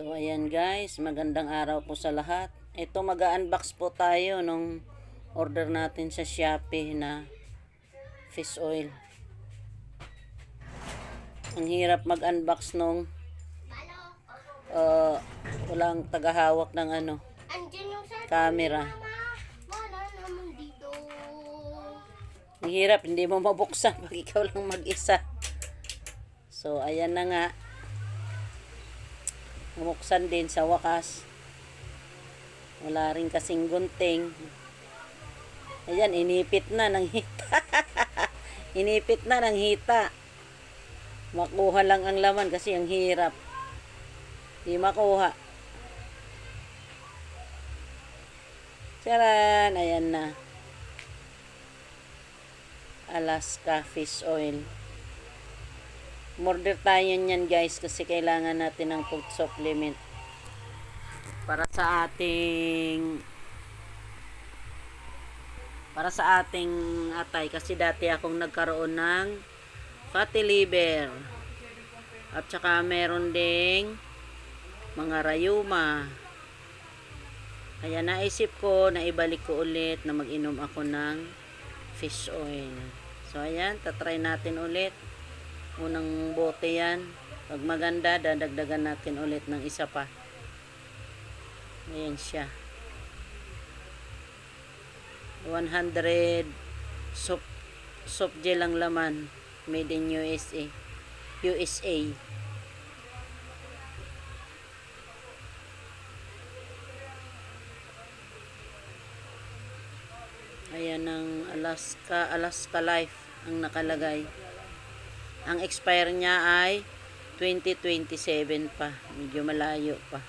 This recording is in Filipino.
So ayan guys, magandang araw po sa lahat. Ito mag-unbox po tayo nung order natin sa Shopee na fish oil. Ang hirap mag-unbox nung walang tagahawak ng camera. Ang hirap, hindi mo mabuksan pag ikaw lang mag-isa. So ayan na nga. Buksan din sa wakas. Wala rin kasing gunting. Ayan, inipit na ng hita. Inipit na ng hita. Makuha lang ang laman kasi ang hirap. Di makuha. Charan! Ayan na. Alaska fish oil. Order tayo niyan guys kasi kailangan natin ng food supplement para sa ating atay, kasi dati akong nagkaroon ng fatty liver at saka meron ding mga rayuma, kaya naisip ko na ibalik ko ulit na mag-inom ako ng fish oil. So ayan, tatry natin ulit. Unang bote yan. Pag maganda, dadagdagan natin ulit ng isa pa. Ayan siya. 100 soft gel ang laman. Made in USA. Ayan ang Alaska Life ang nakalagay. Ang expire niya ay 2027 pa. Medyo malayo pa.